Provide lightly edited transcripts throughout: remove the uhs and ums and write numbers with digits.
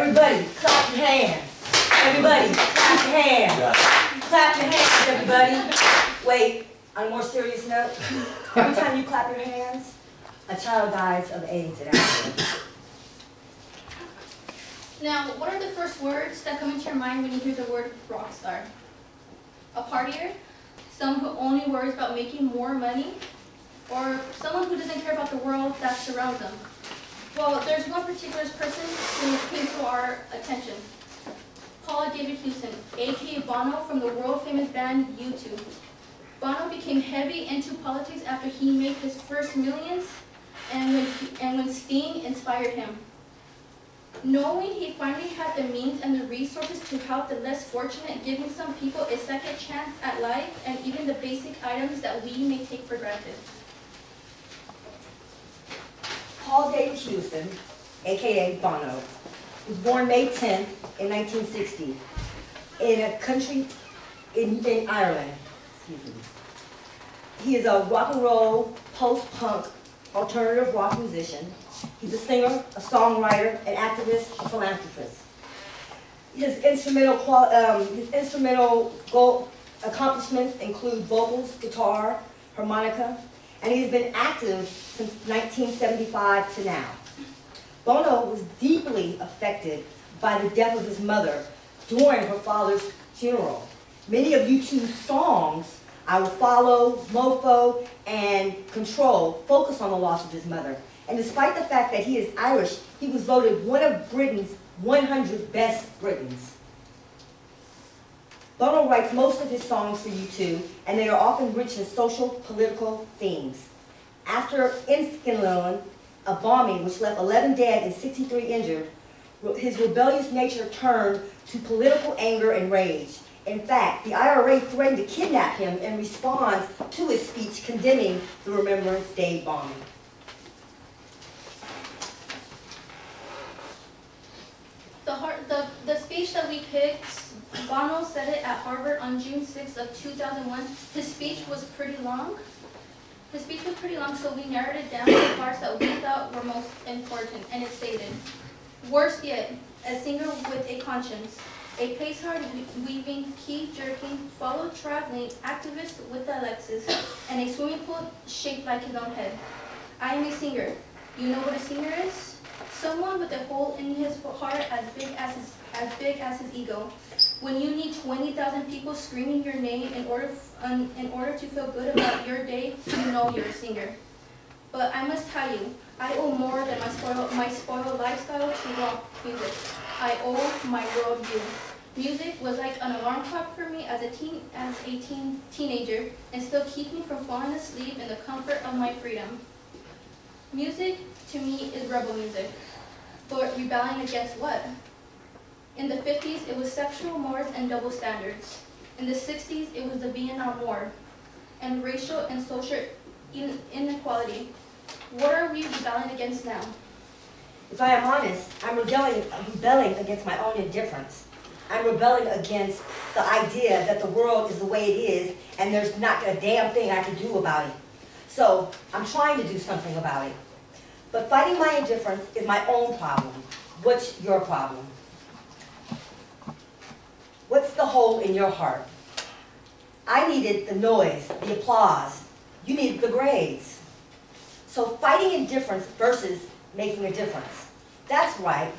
Everybody, clap your hands. Everybody, clap your hands. Clap your hands, everybody. Wait, on a more serious note, every time you clap your hands, a child dies of AIDS in Africa. Now, what are the first words that come into your mind when you hear the word rock star? A partier? Someone who only worries about making more money? Or someone who doesn't care about the world that surrounds them? Well, there's one particular person who came to our attention. Paul David Houston, aka Bono from the world-famous band U2. Bono became heavy into politics after he made his first millions and when Sting inspired him. Knowing he finally had the means and the resources to help the less fortunate, giving some people a second chance at life and even the basic items that we may take for granted. Paul David Houston, aka Bono, was born May 10th in 1960 in a country in Ireland. Excuse me. He is a rock and roll, post-punk, alternative rock musician. He's a singer, a songwriter, an activist, a philanthropist. His instrumental accomplishments include vocals, guitar, harmonica, and he's been active since 1975 to now. Bono was deeply affected by the death of his mother during her father's funeral. Many of U2's songs, I Will Follow, Mofo, and Control, focus on the loss of his mother. And despite the fact that he is Irish, he was voted one of Britain's 100 best Britons. Bono writes most of his songs for U2, and they are often rich in social, political themes. After Enniskillen, a bombing which left 11 dead and 63 injured, his rebellious nature turned to political anger and rage. In fact, the IRA threatened to kidnap him in response to his speech condemning the Remembrance Day bombing. The speech that we picked, Bono said it at Harvard on June 6th of 2001. His speech was pretty long. So we narrowed it down to the parts that we thought were most important, and it stated, worst yet, a singer with a conscience, a pace-hard weaving, key-jerking, follow-traveling activist with a Lexus, and a swimming pool shaped like his own head. I am a singer. You know what a singer is? Someone with a hole in his heart as big as his ego. When you need 20,000 people screaming your name in order to feel good about your day, you know you're a singer. But I must tell you, I owe more than my spoiled lifestyle to rock music. I owe my worldview. Music was like an alarm clock for me as a teenager, and still keeps me from falling asleep in the comfort of my freedom. Music, to me, is rebel music. But rebelling against what? In the 50s, it was sexual mores and double standards. In the 60s, it was the Vietnam War and racial and social inequality. What are we rebelling against now? If I am honest, I'm rebelling against my own indifference. I'm rebelling against the idea that the world is the way it is and there's not a damn thing I can do about it. So I'm trying to do something about it. But fighting my indifference is my own problem. What's your problem? What's the hole in your heart? I needed the noise, the applause. You needed the grades. So fighting indifference versus making a difference. That's right.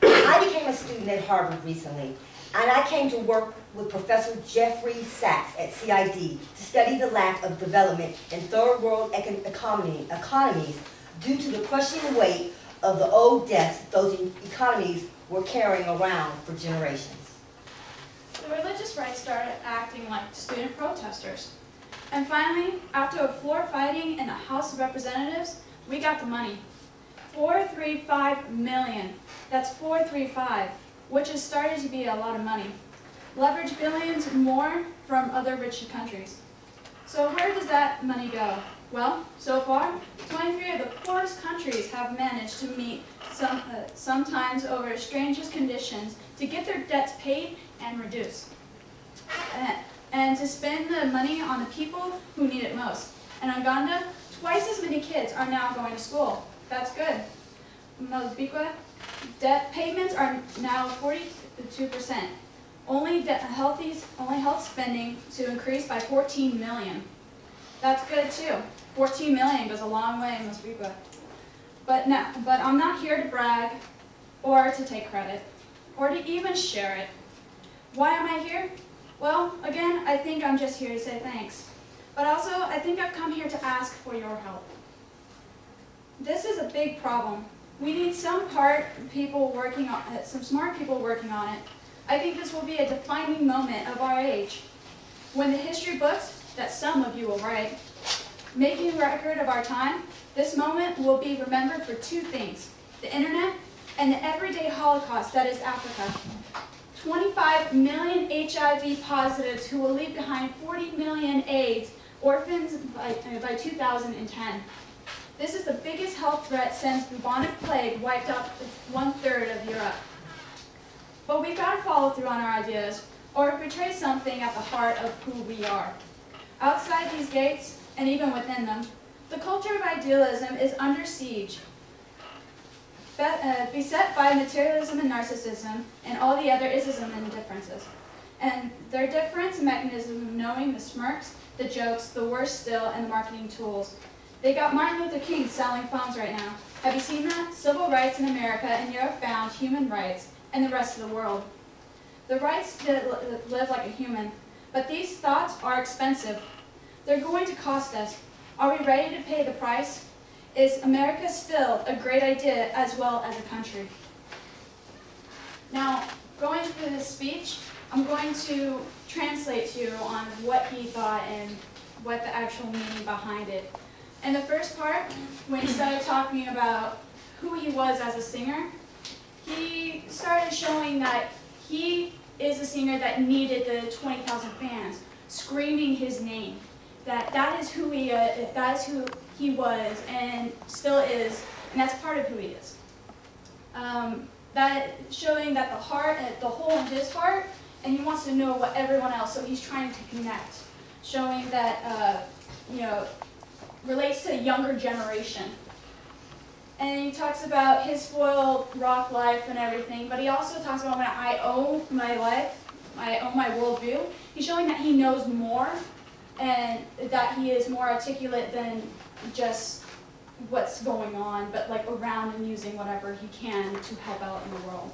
I became a student at Harvard recently, and I came to work with Professor Jeffrey Sachs at CID to study the lack of development in third world economies due to the crushing weight of the old debts those economies were carrying around for generations. The religious right started acting like student protesters. And finally, after a floor fighting in the House of Representatives, we got the money. $435 million. That's 435, which has started to be a lot of money. Leverage billions more from other rich countries. So where does that money go? Well, so far, 23 of the poorest countries have managed to meet, sometimes over strangest conditions, to get their debts paid and reduced. And to spend the money on the people who need it most. In Uganda, twice as many kids are now going to school. That's good. Mozambique, Debt payments are now 42%. Only health spending to increase by 14 million. That's good too. 14 million goes a long way in Costa Rica. But I'm not here to brag or to take credit or to even share it. Why am I here? Well, again, I think I'm just here to say thanks. But also, I think I've come here to ask for your help. This is a big problem. We need some smart people working on it. I think this will be a defining moment of our age. When the history books that some of you will write, making record of our time, this moment will be remembered for two things: the internet and the everyday Holocaust that is Africa. 25 million HIV positives who will leave behind 40 million AIDS orphans by 2010. This is the biggest health threat since bubonic plague wiped out 1/3 of Europe. But we've got to follow through on our ideas, or betray something at the heart of who we are. Outside these gates, and even within them, the culture of idealism is under siege, beset by materialism and narcissism, and all the other isms and differences. And their difference mechanism of knowing the smirks, the jokes, the worst still, and the marketing tools. They got Martin Luther King selling phones right now. Have you seen that? Civil rights in America and Europe bound human rights and the rest of the world. The rights to live like a human, but these thoughts are expensive. They're going to cost us. Are we ready to pay the price? Is America still a great idea as well as a country? Now, going through this speech, I'm going to translate to you on what he thought and what the actual meaning behind it. In the first part, when he started talking about who he was as a singer, he started showing that he is a singer that needed the 20,000 fans screaming his name. That is who he was and still is, and that's part of who he is. That showing that the hole in his heart, and he wants to know what everyone else. So he's trying to connect, showing that relates to a younger generation. And he talks about his spoiled rock life and everything, but he also talks about when I own my life, I own my worldview. He's showing that he knows more and that he is more articulate than just what's going on, but like around and using whatever he can to help out in the world.